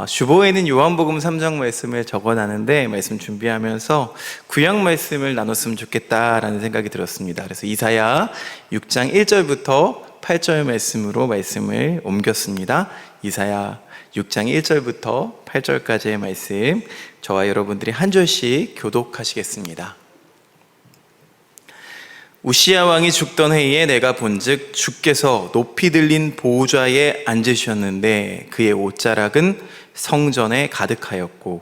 주보에는 요한복음 3장 말씀을 적어놨는데 말씀 준비하면서 구약 말씀을 나눴으면 좋겠다라는 생각이 들었습니다. 그래서 이사야 6장 1절부터 8절 말씀으로 말씀을 옮겼습니다. 이사야 6장 1절부터 8절까지의 말씀, 저와 여러분들이 한 절씩 교독하시겠습니다. 우시야 왕이 죽던 해에 내가 본즉 주께서 높이 들린 보좌에 앉으셨는데 그의 옷자락은 성전에 가득하였고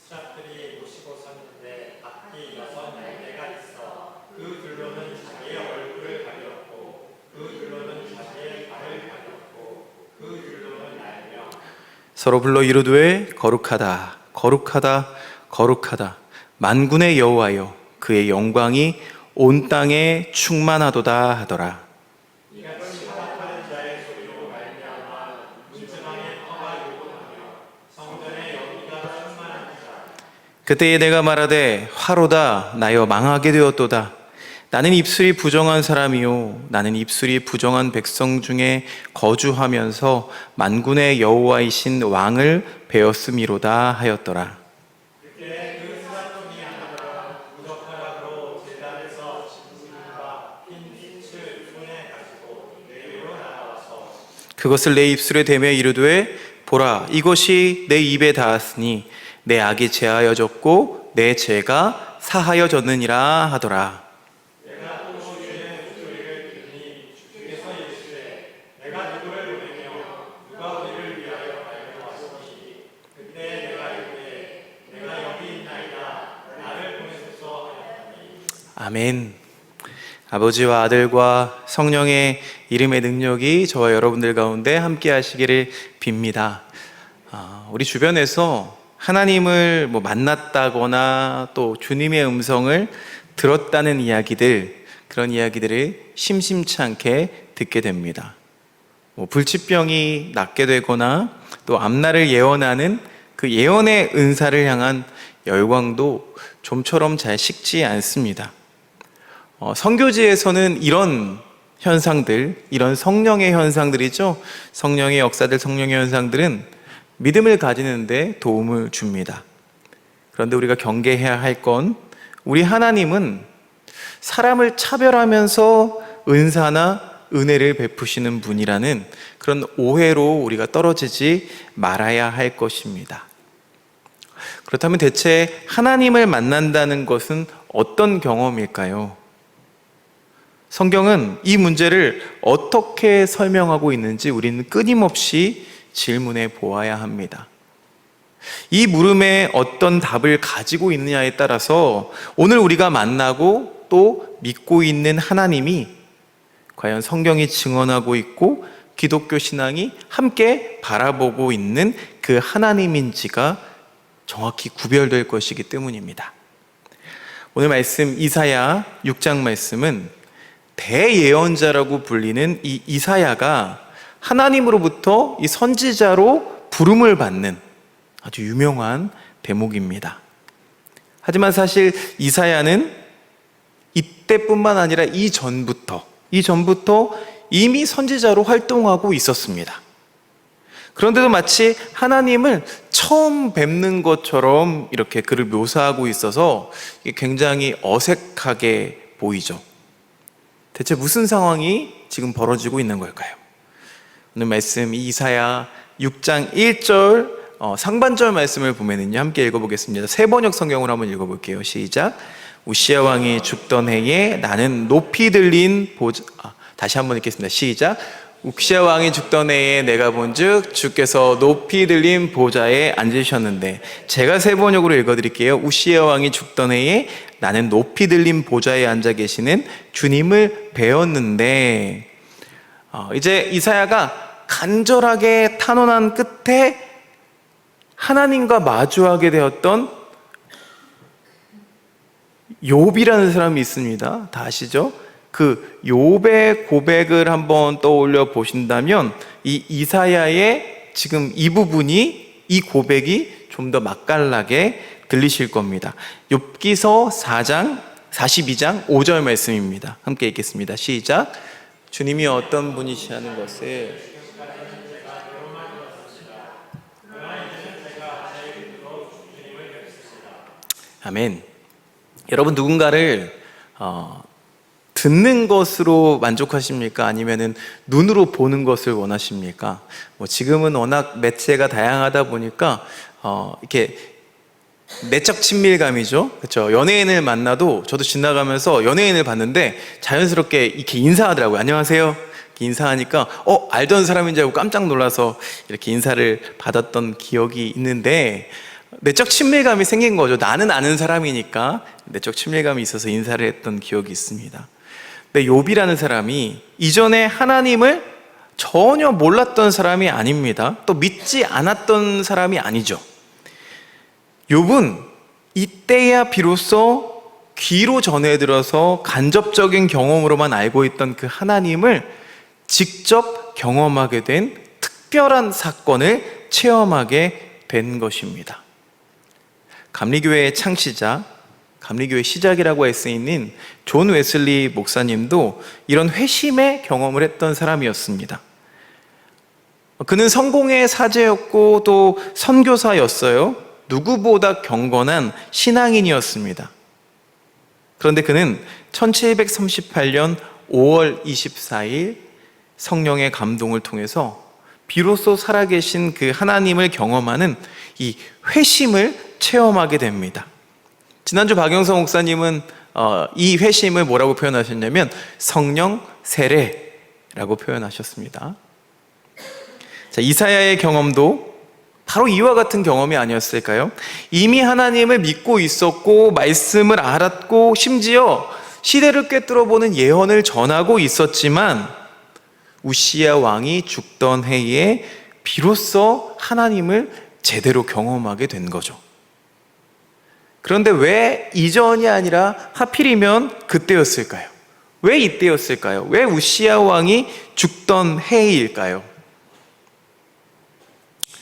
사람들이 모시고 섰는데 각기 6날개가 있어 그 둘로는 자기의 얼굴을 가렸고 그 둘로는 자기의 발을 가렸고 그 둘로는 날며 서로 불러 이르되 거룩하다 거룩하다 거룩하다 만군의 여호와여 그의 영광이 온 땅에 충만하도다 하더라. 이같이 화답하는 자의 소리로 말미암아 문지방의 터가 요동하며 성전의 연기가 충만한 자. 그때에 내가 말하되 화로다 나여 망하게 되었도다. 나는 입술이 부정한 사람이요 나는 입술이 부정한 백성 중에 거주하면서 만군의 여호와이신 왕을 배웠음이로다 하였더라. 그때 그 사람이 하나가 무적가락으로 제단에서 진실과 흰 빛을 손에 가지고 내리로 나와서 그것을 내 입술에 대며 이르되 보라 이것이 내 입에 닿았으니 내 악이 제하여졌고 내 죄가 사하여졌느니라 하더라. 내가 또 주의 목소리를 듣니 주께서 이르시되 내가 누구를 보내며 누가 우리를 위하여 발명하시니 그때 내가 이르되 내가 여기 있나이다 나를 보내소서 하였더니 아멘. 아버지와 아들과 성령의 이름의 능력이 저와 여러분들 가운데 함께 하시기를 빕니다. 우리 주변에서 하나님을 만났다거나 또 주님의 음성을 들었다는 이야기들, 그런 이야기들을 심심치 않게 듣게 됩니다. 불치병이 낫게 되거나 또 앞날을 예언하는 그 예언의 은사를 향한 열광도 좀처럼 잘 식지 않습니다. 선교지에서는 이런 현상들, 이런 성령의 현상들이죠. 성령의 역사들, 성령의 현상들은 믿음을 가지는데 도움을 줍니다. 그런데 우리가 경계해야 할 건 우리 하나님은 사람을 차별하면서 은사나 은혜를 베푸시는 분이라는 그런 오해로 우리가 떨어지지 말아야 할 것입니다. 그렇다면 대체 하나님을 만난다는 것은 어떤 경험일까요? 성경은 이 문제를 어떻게 설명하고 있는지 우리는 끊임없이 질문해 보아야 합니다. 이 물음에 어떤 답을 가지고 있느냐에 따라서 오늘 우리가 만나고 또 믿고 있는 하나님이 과연 성경이 증언하고 있고 기독교 신앙이 함께 바라보고 있는 그 하나님인지가 정확히 구별될 것이기 때문입니다. 오늘 말씀 이사야 6장 말씀은 대예언자라고 불리는 이 이사야가 하나님으로부터 이 선지자로 부름을 받는 아주 유명한 대목입니다. 하지만 사실 이사야는 이때뿐만 아니라 이전부터 이미 선지자로 활동하고 있었습니다. 그런데도 마치 하나님을 처음 뵙는 것처럼 이렇게 그를 묘사하고 있어서 굉장히 어색하게 보이죠. 대체 무슨 상황이 지금 벌어지고 있는 걸까요? 오늘 말씀 이사야 6장 1절 상반절 말씀을 보면은요, 함께 읽어보겠습니다. 새 번역 성경으로 한번 읽어볼게요. 시작. 우시야 왕이 죽던 해에 나는 높이 들린 보좌. 다시 한번 읽겠습니다. 시작. 우시야 왕이 죽던 해에 내가 본즉 주께서 높이 들린 보좌에 앉으셨는데, 제가 새 번역으로 읽어드릴게요. 우시야 왕이 죽던 해에 나는 높이 들린 보좌에 앉아 계시는 주님을 배웠는데, 이제 이사야가 간절하게 탄원한 끝에 하나님과 마주하게 되었던 욥이라는 사람이 있습니다. 다 아시죠? 그 욥의 고백을 한번 떠올려 보신다면 이 이사야의 지금 이 부분이, 이 고백이 좀 더 맛깔나게 들리실 겁니다. 욥기서 4장 42장 5절 말씀입니다. 함께 읽겠습니다. 시작. 주님이 어떤 분이시라는 것을 아멘. 여러분, 누군가를 듣는 것으로 만족하십니까? 아니면은 눈으로 보는 것을 원하십니까? 지금은 워낙 매체가 다양하다 보니까 이렇게 내적 친밀감이죠. 그렇죠? 연예인을 만나도 저도 지나가면서 연예인을 봤는데 자연스럽게 이렇게 인사하더라고요. 안녕하세요. 이렇게 인사하니까 알던 사람인 줄 알고 깜짝 놀라서 이렇게 인사를 받았던 기억이 있는데, 내적 친밀감이 생긴 거죠. 나는 아는 사람이니까 내적 친밀감이 있어서 인사를 했던 기억이 있습니다. 근데 욥이라는 사람이 이전에 하나님을 전혀 몰랐던 사람이 아닙니다. 또 믿지 않았던 사람이 아니죠. 욥은 이때야 비로소 귀로 전해 들어서 간접적인 경험으로만 알고 있던 그 하나님을 직접 경험하게 된 특별한 사건을 체험하게 된 것입니다. 감리교회의 창시자, 감리교회 시작이라고 할 수 있는 존 웨슬리 목사님도 이런 회심의 경험을 했던 사람이었습니다. 그는 성공의 사제였고 또 선교사였어요. 누구보다 경건한 신앙인이었습니다. 그런데 그는 1738년 5월 24일 성령의 감동을 통해서 비로소 살아계신 그 하나님을 경험하는 이 회심을 체험하게 됩니다. 지난주 박영성 목사님은 이 회심을 뭐라고 표현하셨냐면 성령 세례라고 표현하셨습니다. 자, 이사야의 경험도 바로 이와 같은 경험이 아니었을까요? 이미 하나님을 믿고 있었고 말씀을 알았고 심지어 시대를 꿰뚫어보는 예언을 전하고 있었지만 우시야 왕이 죽던 해에 비로소 하나님을 제대로 경험하게 된 거죠. 그런데 왜 이전이 아니라 하필이면 그때였을까요? 왜 이때였을까요? 왜 우시야 왕이 죽던 해일까요?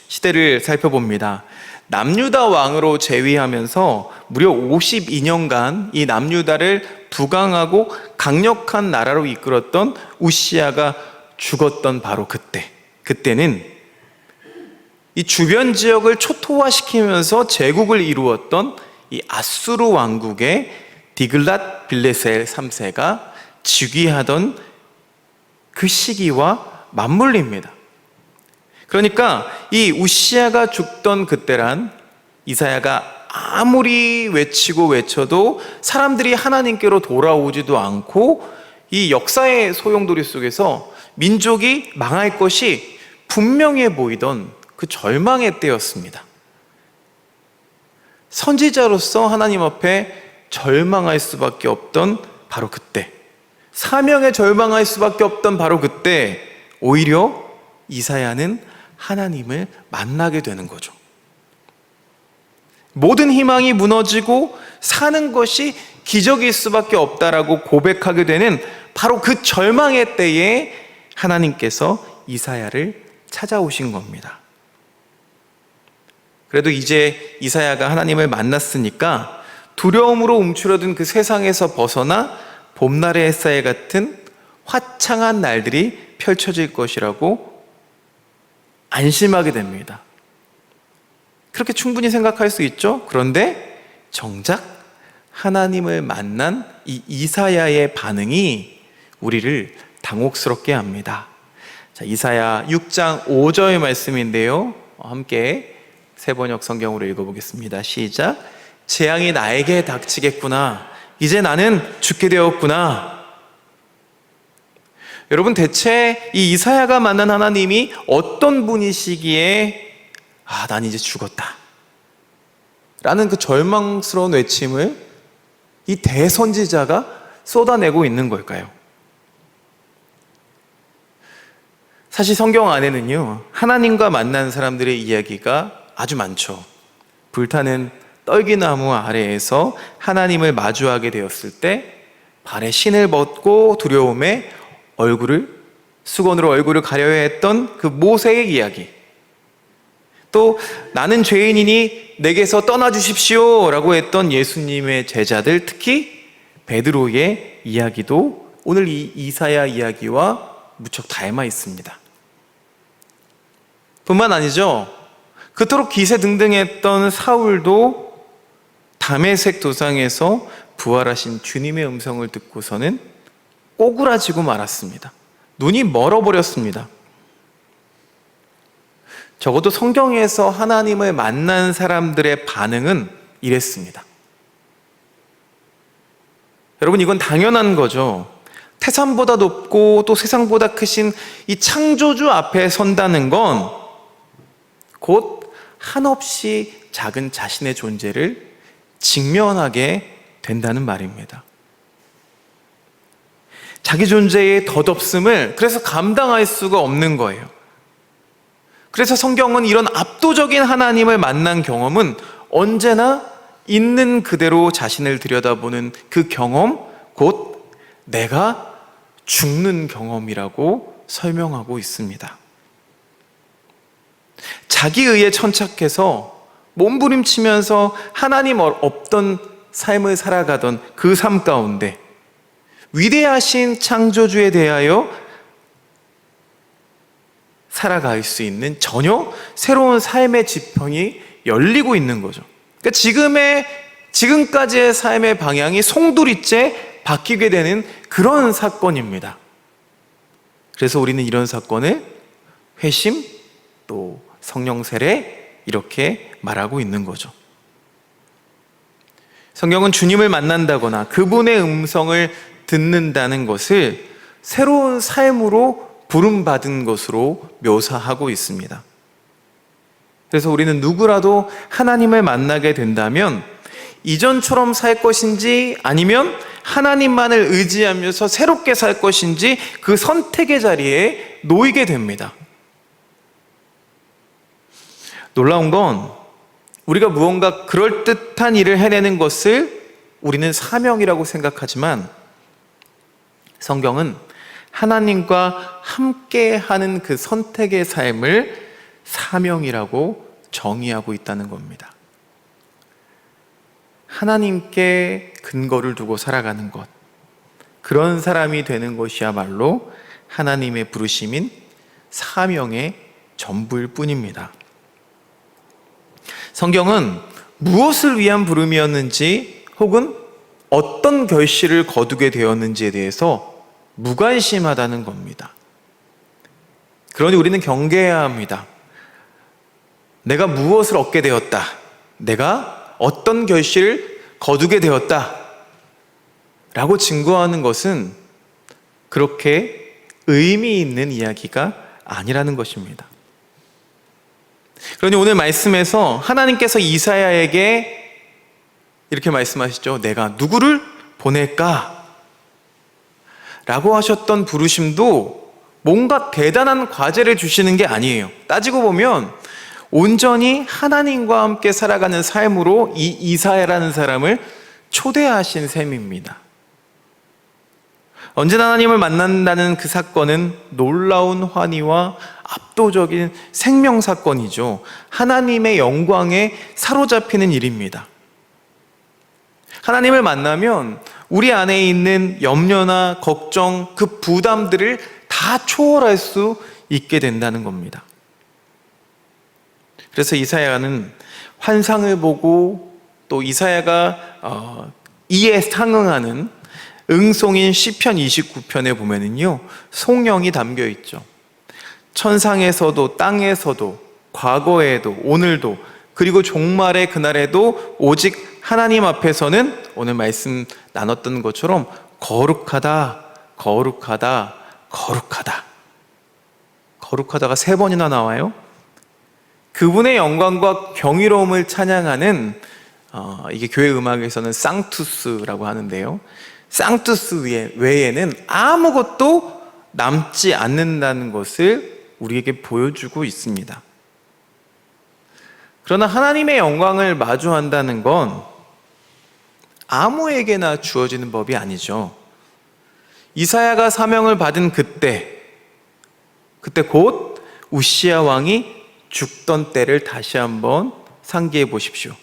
시대를 살펴봅니다. 남유다 왕으로 재위하면서 무려 52년간 이 남유다를 부강하고 강력한 나라로 이끌었던 우시야가 죽었던 바로 그때는 이 주변 지역을 초토화시키면서 제국을 이루었던 이 아수르 왕국의 디글랏 빌레셀 3세가 즉위하던 그 시기와 맞물립니다. 그러니까 이 우시야가 죽던 그때란 이사야가 아무리 외치고 외쳐도 사람들이 하나님께로 돌아오지도 않고 이 역사의 소용돌이 속에서 민족이 망할 것이 분명해 보이던 그 절망의 때였습니다. 선지자로서 하나님 앞에 절망할 수밖에 없던 바로 그때, 사명에 절망할 수밖에 없던 바로 그때, 오히려 이사야는 하나님을 만나게 되는 거죠. 모든 희망이 무너지고 사는 것이 기적일 수밖에 없다라고 고백하게 되는 바로 그 절망의 때에 하나님께서 이사야를 찾아오신 겁니다. 그래도 이제 이사야가 하나님을 만났으니까 두려움으로 움츠러든 그 세상에서 벗어나 봄날의 햇살 같은 화창한 날들이 펼쳐질 것이라고 안심하게 됩니다. 그렇게 충분히 생각할 수 있죠? 그런데 정작 하나님을 만난 이 이사야의 반응이 우리를 당혹스럽게 합니다. 자, 이사야 6장 5절 말씀인데요. 함께 새번역 성경으로 읽어보겠습니다. 시작. 재앙이 나에게 닥치겠구나. 이제 나는 죽게 되었구나. 여러분, 대체 이 이사야가 만난 하나님이 어떤 분이시기에 난 이제 죽었다 라는 그 절망스러운 외침을 이 대선지자가 쏟아내고 있는 걸까요? 사실 성경 안에는요, 하나님과 만난 사람들의 이야기가 아주 많죠. 불타는 떨기나무 아래에서 하나님을 마주하게 되었을 때 발에 신을 벗고 두려움에 수건으로 얼굴을 가려야 했던 그 모세의 이야기, 또 나는 죄인이니 내게서 떠나주십시오 라고 했던 예수님의 제자들, 특히 베드로의 이야기도 오늘 이 이사야 이야기와 무척 닮아 있습니다. 뿐만 아니죠, 그토록 기세등등했던 사울도 다메섹 도상에서 부활하신 주님의 음성을 듣고서는 오그라지고 말았습니다. 눈이 멀어버렸습니다. 적어도 성경에서 하나님을 만난 사람들의 반응은 이랬습니다. 여러분, 이건 당연한 거죠. 태산보다 높고 또 세상보다 크신 이 창조주 앞에 선다는 건 곧 한없이 작은 자신의 존재를 직면하게 된다는 말입니다. 자기 존재의 덧없음을 그래서 감당할 수가 없는 거예요. 그래서 성경은 이런 압도적인 하나님을 만난 경험은 언제나 있는 그대로 자신을 들여다보는 그 경험, 곧 내가 죽는 경험이라고 설명하고 있습니다. 자기 의에 천착해서 몸부림치면서 하나님 없던 삶을 살아가던 그 삶 가운데 위대하신 창조주에 대하여 살아갈 수 있는 전혀 새로운 삶의 지평이 열리고 있는 거죠. 그러니까 지금까지의 삶의 방향이 송두리째 바뀌게 되는 그런 사건입니다. 그래서 우리는 이런 사건을 회심 또 성령 세례 이렇게 말하고 있는 거죠. 성경은 주님을 만난다거나 그분의 음성을 듣는다는 것을 새로운 삶으로 부름받은 것으로 묘사하고 있습니다. 그래서 우리는 누구라도 하나님을 만나게 된다면 이전처럼 살 것인지 아니면 하나님만을 의지하면서 새롭게 살 것인지 그 선택의 자리에 놓이게 됩니다. 놀라운 건 우리가 무언가 그럴듯한 일을 해내는 것을 우리는 사명이라고 생각하지만 성경은 하나님과 함께하는 그 선택의 삶을 사명이라고 정의하고 있다는 겁니다. 하나님께 근거를 두고 살아가는 것, 그런 사람이 되는 것이야말로 하나님의 부르심인 사명의 전부일 뿐입니다. 성경은 무엇을 위한 부름이었는지 혹은 어떤 결실을 거두게 되었는지에 대해서 무관심하다는 겁니다. 그러니 우리는 경계해야 합니다. 내가 무엇을 얻게 되었다, 내가 어떤 결실을 거두게 되었다 라고 증거하는 것은 그렇게 의미 있는 이야기가 아니라는 것입니다. 그러니 오늘 말씀에서 하나님께서 이사야에게 이렇게 말씀하시죠. 내가 누구를 보낼까? 라고 하셨던 부르심도 뭔가 대단한 과제를 주시는 게 아니에요. 따지고 보면 온전히 하나님과 함께 살아가는 삶으로 이 이사야라는 사람을 초대하신 셈입니다. 언제나 하나님을 만난다는 그 사건은 놀라운 환희와 압도적인 생명 사건이죠. 하나님의 영광에 사로잡히는 일입니다. 하나님을 만나면 우리 안에 있는 염려나 걱정, 그 부담들을 다 초월할 수 있게 된다는 겁니다. 그래서 이사야는 환상을 보고 또 이사야가 이에 상응하는 응송인 시편 29편에 보면은요, 송영이 담겨 있죠. 천상에서도 땅에서도 과거에도 오늘도 그리고 종말의 그날에도 오직 하나님 앞에서는 오늘 말씀 나눴던 것처럼 거룩하다, 거룩하다, 거룩하다. 거룩하다가 3번이나 나와요. 그분의 영광과 경이로움을 찬양하는 이게 교회 음악에서는 상투스라고 하는데요. 상투스 외에는 아무것도 남지 않는다는 것을 우리에게 보여주고 있습니다. 그러나 하나님의 영광을 마주한다는 건 아무에게나 주어지는 법이 아니죠. 이사야가 사명을 받은 그때 곧 우시야 왕이 죽던 때를 다시 한번 상기해 보십시오.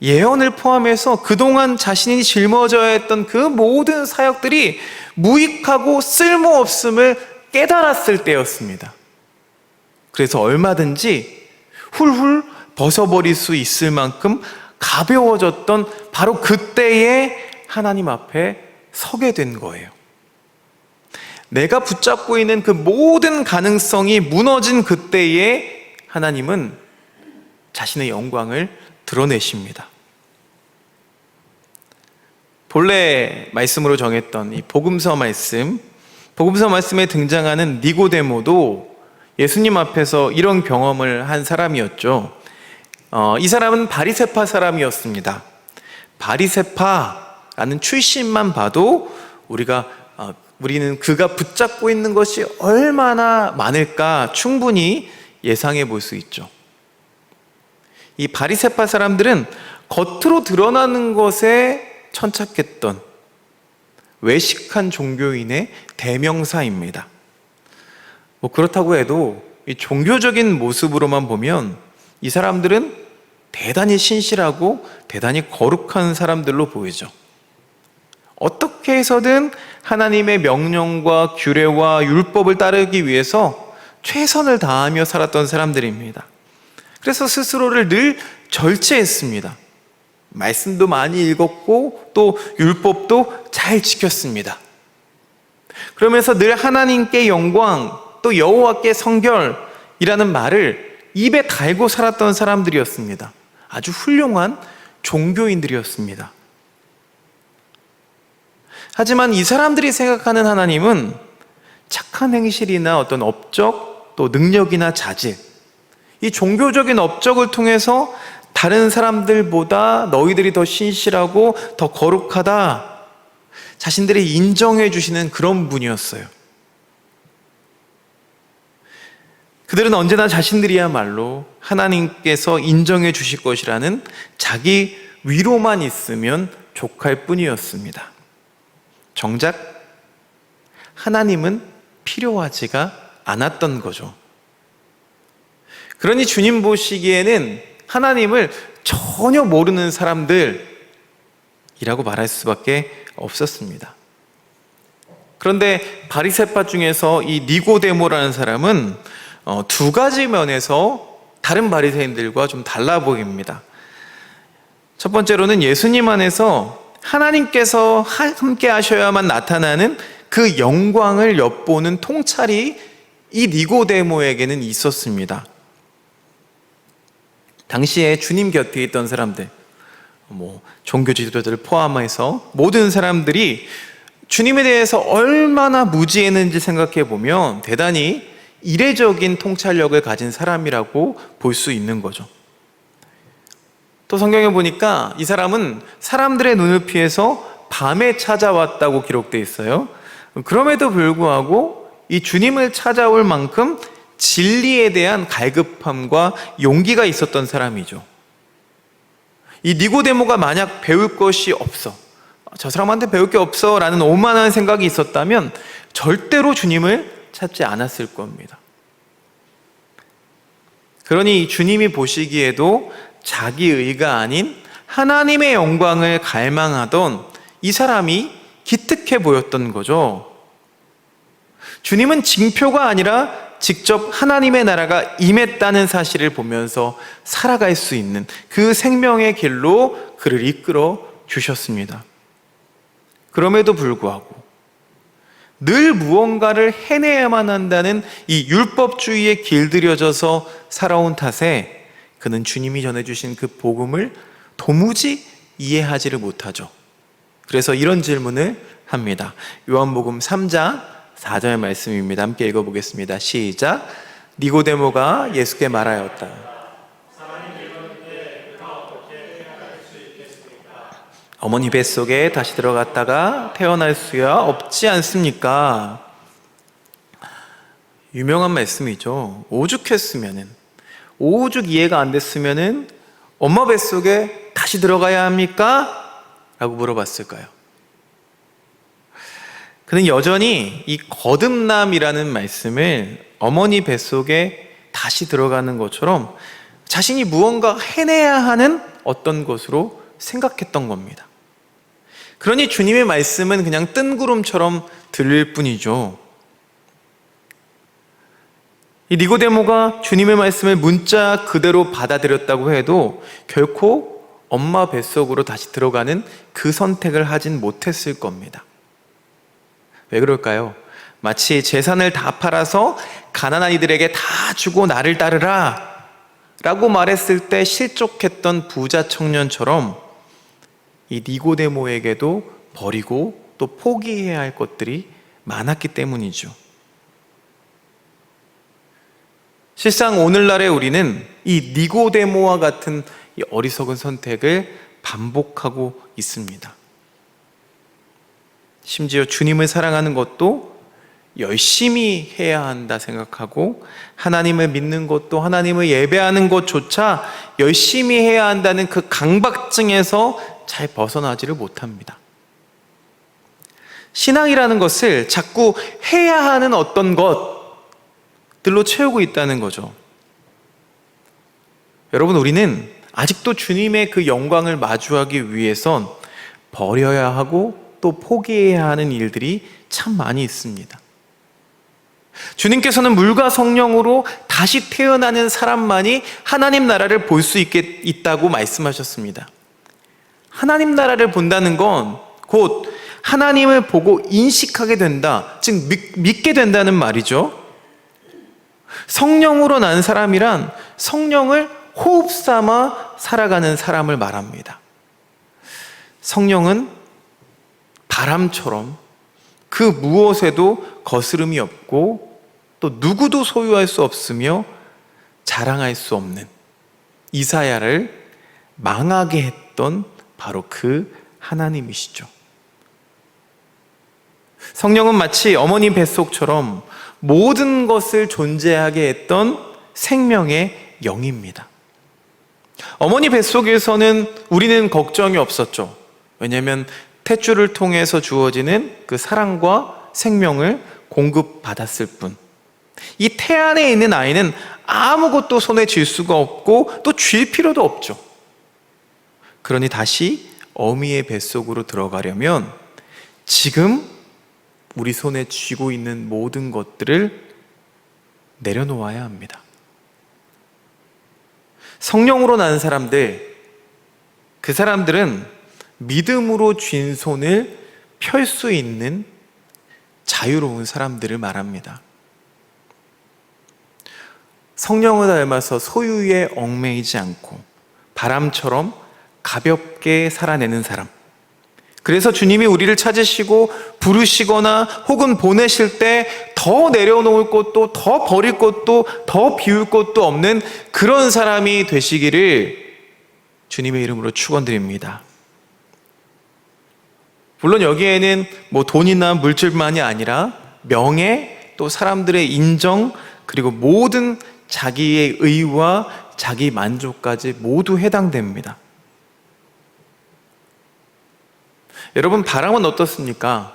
예언을 포함해서 그동안 자신이 짊어져야 했던 그 모든 사역들이 무익하고 쓸모없음을 깨달았을 때였습니다. 그래서 얼마든지 훌훌 벗어버릴 수 있을 만큼 가벼워졌던 바로 그때에 하나님 앞에 서게 된 거예요. 내가 붙잡고 있는 그 모든 가능성이 무너진 그때에 하나님은 자신의 영광을 드러내십니다. 본래 말씀으로 정했던 이 복음서 말씀에 등장하는 니고데모도 예수님 앞에서 이런 경험을 한 사람이었죠. 이 사람은 바리새파 사람이었습니다. 바리새파라는 출신만 봐도 우리는 그가 붙잡고 있는 것이 얼마나 많을까 충분히 예상해 볼 수 있죠. 이 바리새파 사람들은 겉으로 드러나는 것에 천착했던 외식한 종교인의 대명사입니다. 그렇다고 해도 이 종교적인 모습으로만 보면 이 사람들은 대단히 신실하고 대단히 거룩한 사람들로 보이죠. 어떻게 해서든 하나님의 명령과 규례와 율법을 따르기 위해서 최선을 다하며 살았던 사람들입니다. 그래서 스스로를 늘 절제했습니다. 말씀도 많이 읽었고 또 율법도 잘 지켰습니다. 그러면서 늘 하나님께 영광, 또 여호와께 성결이라는 말을 입에 달고 살았던 사람들이었습니다. 아주 훌륭한 종교인들이었습니다. 하지만 이 사람들이 생각하는 하나님은 착한 행실이나 어떤 업적, 또 능력이나 자질, 이 종교적인 업적을 통해서 다른 사람들보다 너희들이 더 신실하고 더 거룩하다, 자신들이 인정해 주시는 그런 분이었어요. 그들은 언제나 자신들이야말로 하나님께서 인정해 주실 것이라는 자기 위로만 있으면 족할 뿐이었습니다. 정작 하나님은 필요하지가 않았던 거죠. 그러니 주님 보시기에는 하나님을 전혀 모르는 사람들이라고 말할 수밖에 없었습니다. 그런데 바리새파 중에서 이 니고데모라는 사람은 두 가지 면에서 다른 바리새인들과 좀 달라 보입니다. 첫 번째로는 예수님 안에서 하나님께서 함께 하셔야만 나타나는 그 영광을 엿보는 통찰이 이 니고데모에게는 있었습니다. 당시에 주님 곁에 있던 사람들, 종교 지도자들을 포함해서 모든 사람들이 주님에 대해서 얼마나 무지했는지 생각해 보면 대단히 이례적인 통찰력을 가진 사람이라고 볼 수 있는 거죠. 또 성경에 보니까 이 사람은 사람들의 눈을 피해서 밤에 찾아왔다고 기록되어 있어요. 그럼에도 불구하고 이 주님을 찾아올 만큼 진리에 대한 갈급함과 용기가 있었던 사람이죠. 이 니고데모가 만약 배울 것이 없어, 저 사람한테 배울 게 없어 라는 오만한 생각이 있었다면 절대로 주님을 찾지 않았을 겁니다. 그러니 주님이 보시기에도 자기 의가 아닌 하나님의 영광을 갈망하던 이 사람이 기특해 보였던 거죠. 주님은 징표가 아니라 직접 하나님의 나라가 임했다는 사실을 보면서 살아갈 수 있는 그 생명의 길로 그를 이끌어 주셨습니다. 그럼에도 불구하고 늘 무언가를 해내야만 한다는 이 율법주의에 길들여져서 살아온 탓에 그는 주님이 전해주신 그 복음을 도무지 이해하지를 못하죠. 그래서 이런 질문을 합니다. 요한복음 3장 4절 말씀입니다. 함께 읽어보겠습니다. 시작. 니고데모가 예수께 말하였다. 어머니 뱃속에 다시 들어갔다가 태어날 수야 없지 않습니까? 유명한 말씀이죠. 오죽 이해가 안 됐으면은 엄마 뱃속에 다시 들어가야 합니까? 라고 물어봤을까요? 그는 여전히 이 거듭남이라는 말씀을 어머니 뱃속에 다시 들어가는 것처럼 자신이 무언가 해내야 하는 어떤 것으로 생각했던 겁니다. 그러니 주님의 말씀은 그냥 뜬구름처럼 들릴 뿐이죠. 이 니고데모가 주님의 말씀을 문자 그대로 받아들였다고 해도 결코 엄마 뱃속으로 다시 들어가는 그 선택을 하진 못했을 겁니다. 왜 그럴까요? 마치 재산을 다 팔아서 가난한 이들에게 다 주고 나를 따르라 라고 말했을 때 실족했던 부자 청년처럼 이 니고데모에게도 버리고 또 포기해야 할 것들이 많았기 때문이죠. 실상 오늘날의 우리는 이 니고데모와 같은 이 어리석은 선택을 반복하고 있습니다. 심지어 주님을 사랑하는 것도 열심히 해야 한다 생각하고 하나님을 믿는 것도 하나님을 예배하는 것조차 열심히 해야 한다는 그 강박증에서 잘 벗어나지를 못합니다. 신앙이라는 것을 자꾸 해야 하는 어떤 것들로 채우고 있다는 거죠. 여러분, 우리는 아직도 주님의 그 영광을 마주하기 위해선 버려야 하고 또 포기해야 하는 일들이 참 많이 있습니다. 주님께서는 물과 성령으로 다시 태어나는 사람만이 하나님 나라를 볼 수 있다고 말씀하셨습니다. 하나님 나라를 본다는 건 곧 하나님을 보고 인식하게 된다, 즉 믿게 된다는 말이죠. 성령으로 난 사람이란 성령을 호흡 삼아 살아가는 사람을 말합니다. 성령은 바람처럼 그 무엇에도 거스름이 없고 또 누구도 소유할 수 없으며 자랑할 수 없는 이사야를 망하게 했던 바로 그 하나님이시죠. 성령은 마치 어머니 뱃속처럼 모든 것을 존재하게 했던 생명의 영입니다. 어머니 뱃속에서는 우리는 걱정이 없었죠. 왜냐하면 탯줄을 통해서 주어지는 그 사랑과 생명을 공급받았을 뿐. 이 태 안에 있는 아이는 아무것도 손에 쥘 수가 없고 또 쥘 필요도 없죠. 그러니 다시 어미의 뱃속으로 들어가려면 지금 우리 손에 쥐고 있는 모든 것들을 내려놓아야 합니다. 성령으로 난 사람들, 그 사람들은 믿음으로 쥔 손을 펼 수 있는 자유로운 사람들을 말합니다. 성령을 닮아서 소유에 얽매이지 않고 바람처럼 가볍게 살아내는 사람. 그래서 주님이 우리를 찾으시고 부르시거나 혹은 보내실 때 더 내려놓을 것도 더 버릴 것도 더 비울 것도 없는 그런 사람이 되시기를 주님의 이름으로 축원드립니다. 물론 여기에는 뭐 돈이나 물질만이 아니라 명예, 또 사람들의 인정, 그리고 모든 자기의 의와 자기 만족까지 모두 해당됩니다. 여러분, 바람은 어떻습니까?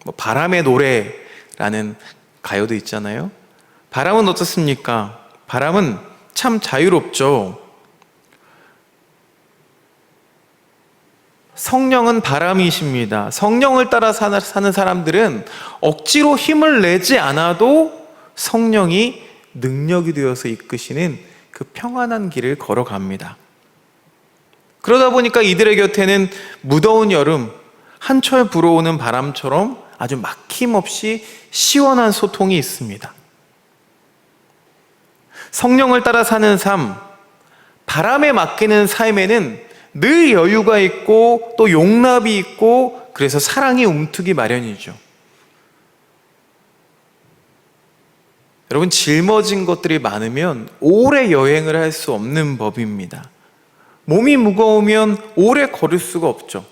뭐 바람의 노래라는 가요도 있잖아요. 바람은 어떻습니까? 바람은 참 자유롭죠. 성령은 바람이십니다. 성령을 따라 사는 사람들은 억지로 힘을 내지 않아도 성령이 능력이 되어서 이끄시는 그 평안한 길을 걸어갑니다. 그러다 보니까 이들의 곁에는 무더운 여름, 한철 불어오는 바람처럼 아주 막힘없이 시원한 소통이 있습니다. 성령을 따라 사는 삶, 바람에 맡기는 삶에는 늘 여유가 있고 또 용납이 있고 그래서 사랑이 움트기 마련이죠. 여러분, 짊어진 것들이 많으면 오래 여행을 할 수 없는 법입니다. 몸이 무거우면 오래 걸을 수가 없죠.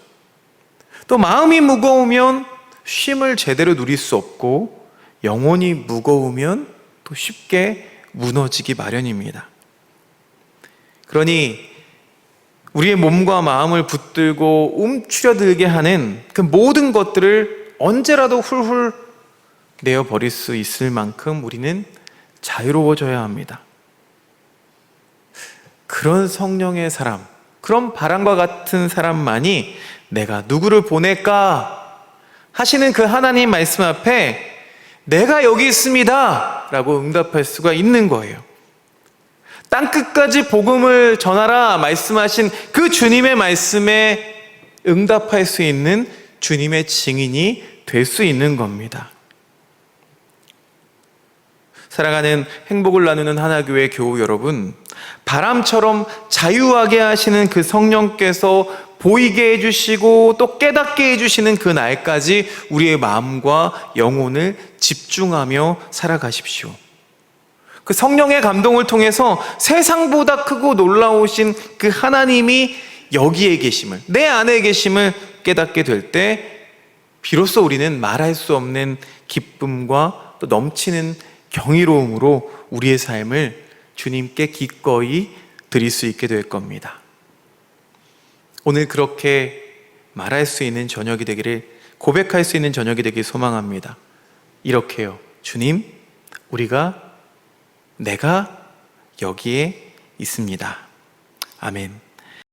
또 마음이 무거우면 쉼을 제대로 누릴 수 없고 영혼이 무거우면 또 쉽게 무너지기 마련입니다. 그러니 우리의 몸과 마음을 붙들고 움츠려들게 하는 그 모든 것들을 언제라도 훌훌 내어버릴 수 있을 만큼 우리는 자유로워져야 합니다. 그런 성령의 사람, 그런 바람과 같은 사람만이 내가 누구를 보낼까 하시는 그 하나님 말씀 앞에 내가 여기 있습니다 라고 응답할 수가 있는 거예요. 땅끝까지 복음을 전하라 말씀하신 그 주님의 말씀에 응답할 수 있는 주님의 증인이 될 수 있는 겁니다. 사랑하는 행복을 나누는 하나교회 교우 여러분, 바람처럼 자유하게 하시는 그 성령께서 보이게 해주시고 또 깨닫게 해주시는 그 날까지 우리의 마음과 영혼을 집중하며 살아가십시오. 그 성령의 감동을 통해서 세상보다 크고 놀라우신 그 하나님이 여기에 계심을, 내 안에 계심을 깨닫게 될 때 비로소 우리는 말할 수 없는 기쁨과 또 넘치는 경이로움으로 우리의 삶을 주님께 기꺼이 드릴 수 있게 될 겁니다. 오늘 그렇게 말할 수 있는 저녁이 되기를, 고백할 수 있는 저녁이 되길 소망합니다. 이렇게요. 주님, 내가 여기에 있습니다. 아멘.